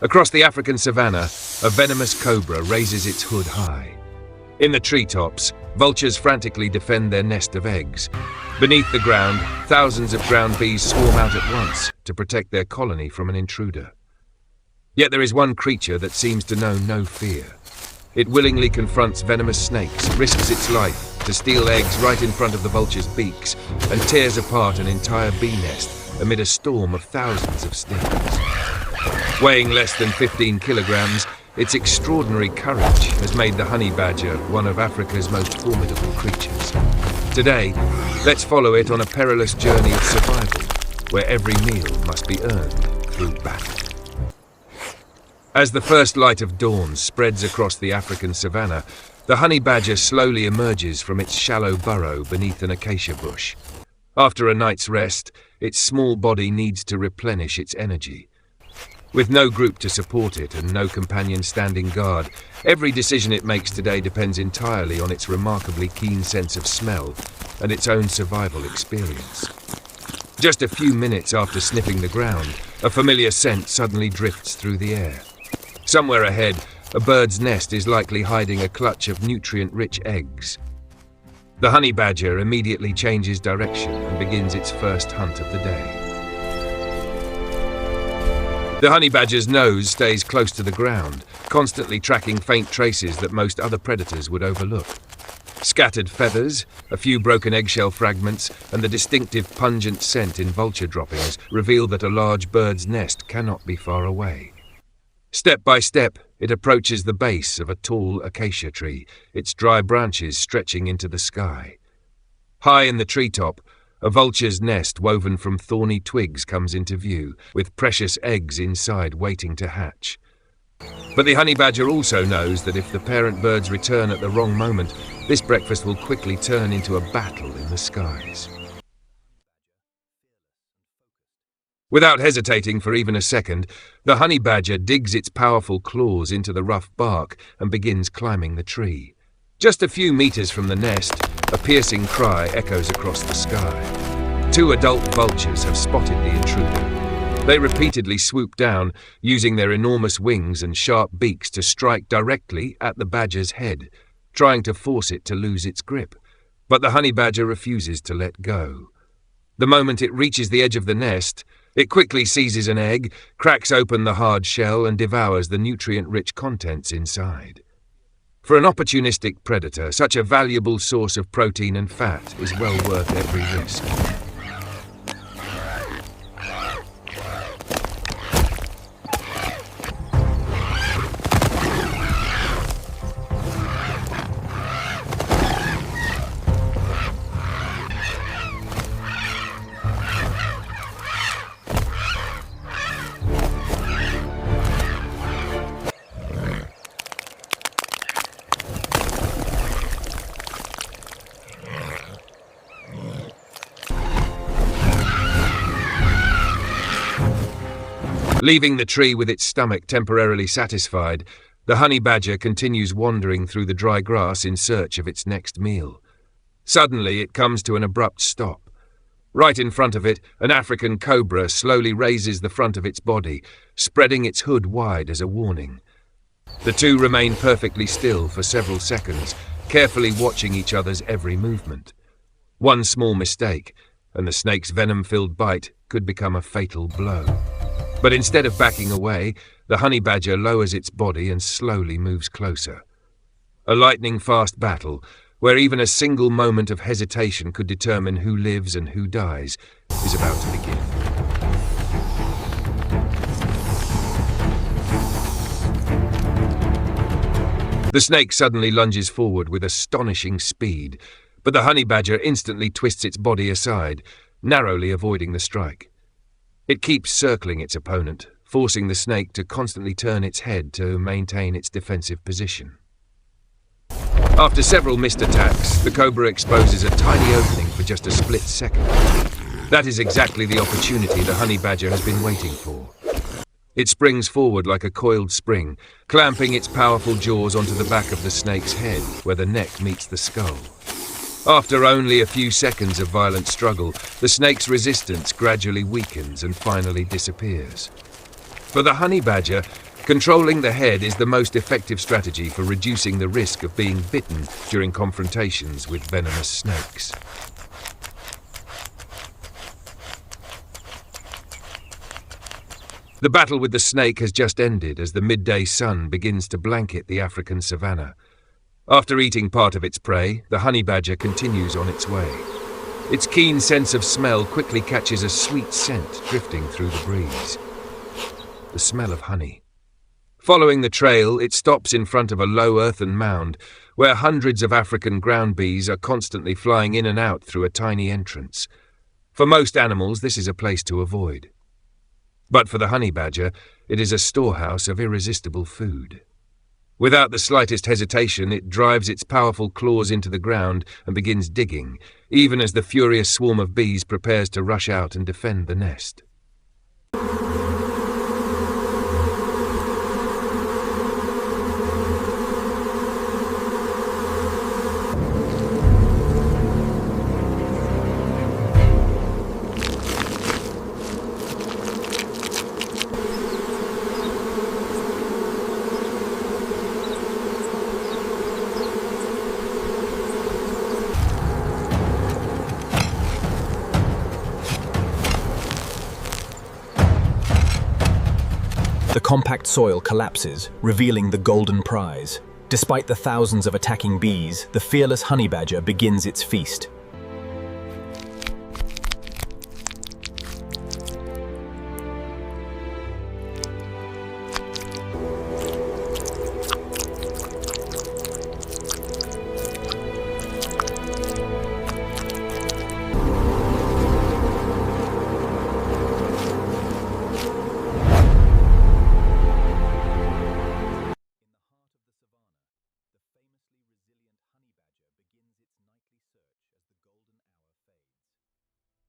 Across the African savannah, a venomous cobra raises its hood high. In the treetops, vultures frantically defend their nest of eggs. Beneath the ground, thousands of ground bees swarm out at once to protect their colony from an intruder. Yet there is one creature that seems to know no fear. It willingly confronts venomous snakes, risks its life to steal eggs right in front of the vulture's beaks, and tears apart an entire bee nest amid a storm of thousands of stings. Weighing less than 15 kilograms, its extraordinary courage has made the honey badger one of Africa's most formidable creatures. Today, let's follow it on a perilous journey of survival, where every meal must be earned through battle. As the first light of dawn spreads across the African savannah, the honey badger slowly emerges from its shallow burrow beneath an acacia bush. After a night's rest, its small body needs to replenish its energy. With no group to support it and no companion standing guard, every decision it makes today depends entirely on its remarkably keen sense of smell and its own survival experience. Just a few minutes after sniffing the ground, a familiar scent suddenly drifts through the air. Somewhere ahead, a bird's nest is likely hiding a clutch of nutrient-rich eggs. The honey badger immediately changes direction and begins its first hunt of the day. The honey badger's nose stays close to the ground, constantly tracking faint traces that most other predators would overlook. Scattered feathers, a few broken eggshell fragments, and the distinctive pungent scent in vulture droppings reveal that a large bird's nest cannot be far away. Step by step, it approaches the base of a tall acacia tree, its dry branches stretching into the sky. High in the treetop, a vulture's nest woven from thorny twigs comes into view, with precious eggs inside waiting to hatch. But the honey badger also knows that if the parent birds return at the wrong moment, this breakfast will quickly turn into a battle in the skies. Without hesitating for even a second, the honey badger digs its powerful claws into the rough bark and begins climbing the tree. Just a few meters from the nest, a piercing cry echoes across the sky. Two adult vultures have spotted the intruder. They repeatedly swoop down, using their enormous wings and sharp beaks to strike directly at the badger's head, trying to force it to lose its grip. But the honey badger refuses to let go. The moment it reaches the edge of the nest, it quickly seizes an egg, cracks open the hard shell, and devours the nutrient-rich contents inside. For an opportunistic predator, such a valuable source of protein and fat is well worth every risk. Leaving the tree with its stomach temporarily satisfied, the honey badger continues wandering through the dry grass in search of its next meal. Suddenly, it comes to an abrupt stop. Right in front of it, an African cobra slowly raises the front of its body, spreading its hood wide as a warning. The two remain perfectly still for several seconds, carefully watching each other's every movement. One small mistake, and the snake's venom-filled bite could become a fatal blow. But instead of backing away, the honey badger lowers its body and slowly moves closer. A lightning-fast battle, where even a single moment of hesitation could determine who lives and who dies, is about to begin. The snake suddenly lunges forward with astonishing speed, but the honey badger instantly twists its body aside, narrowly avoiding the strike. It keeps circling its opponent, forcing the snake to constantly turn its head to maintain its defensive position. After several missed attacks, the cobra exposes a tiny opening for just a split second. That is exactly the opportunity the honey badger has been waiting for. It springs forward like a coiled spring, clamping its powerful jaws onto the back of the snake's head, where the neck meets the skull. After only a few seconds of violent struggle, the snake's resistance gradually weakens and finally disappears. For the honey badger, controlling the head is the most effective strategy for reducing the risk of being bitten during confrontations with venomous snakes. The battle with the snake has just ended as the midday sun begins to blanket the African savannah. After eating part of its prey, the honey badger continues on its way. Its keen sense of smell quickly catches a sweet scent drifting through the breeze. The smell of honey. Following the trail, it stops in front of a low earthen mound where hundreds of African ground bees are constantly flying in and out through a tiny entrance. For most animals, this is a place to avoid. But for the honey badger, it is a storehouse of irresistible food. Without the slightest hesitation, it drives its powerful claws into the ground and begins digging, even as the furious swarm of bees prepares to rush out and defend the nest. The compact soil collapses, revealing the golden prize. Despite the thousands of attacking bees, the fearless honey badger begins its feast.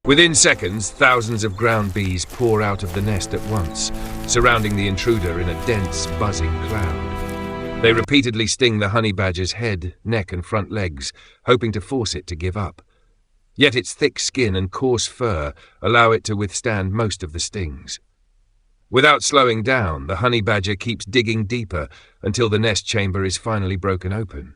Within seconds, thousands of ground bees pour out of the nest at once, surrounding the intruder in a dense, buzzing cloud. They repeatedly sting the honey badger's head, neck and front legs, hoping to force it to give up. Yet its thick skin and coarse fur allow it to withstand most of the stings. Without slowing down, the honey badger keeps digging deeper until the nest chamber is finally broken open.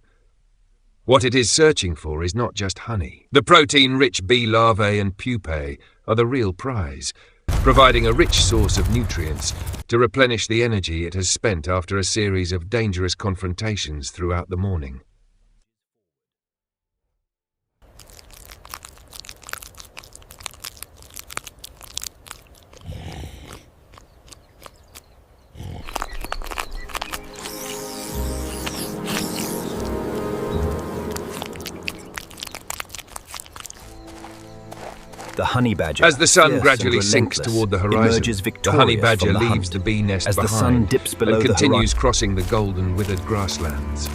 What it is searching for is not just honey. The protein-rich bee larvae and pupae are the real prize, providing a rich source of nutrients to replenish the energy it has spent after a series of dangerous confrontations throughout the morning. The honey badger, as the sun gradually sinks toward the horizon, the honey badger leaves the bee nest as the sun dips below and continues crossing the golden withered grasslands.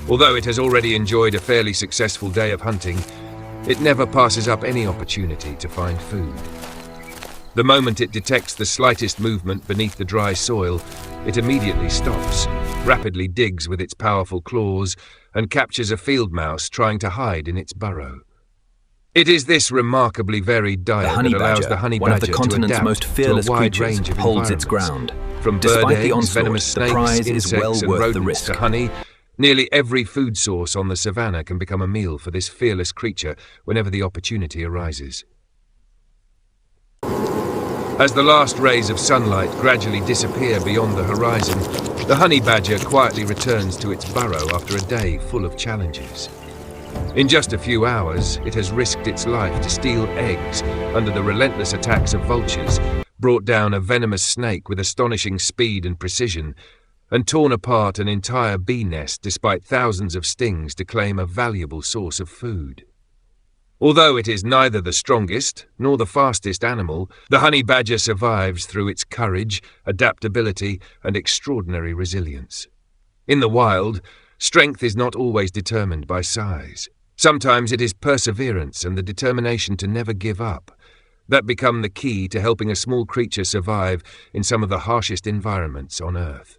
Although it has already enjoyed a fairly successful day of hunting, it never passes up any opportunity to find food. The moment it detects the slightest movement beneath the dry soil, it immediately stops, rapidly digs with its powerful claws, and captures a field mouse trying to hide in its burrow. It is this remarkably varied diet that allows the honey badger to adapt to a wide range of holds its environments. ground. From bird eggs, venomous snakes, insects and rodents to honey, nearly every food source on the savannah can become a meal for this fearless creature whenever the opportunity arises. As the last rays of sunlight gradually disappear beyond the horizon, the honey badger quietly returns to its burrow after a day full of challenges. In just a few hours, it has risked its life to steal eggs under the relentless attacks of vultures, brought down a venomous snake with astonishing speed and precision, and torn apart an entire bee nest despite thousands of stings to claim a valuable source of food. Although it is neither the strongest nor the fastest animal, the honey badger survives through its courage, adaptability, and extraordinary resilience. In the wild, strength is not always determined by size. Sometimes it is perseverance and the determination to never give up that become the key to helping a small creature survive in some of the harshest environments on Earth.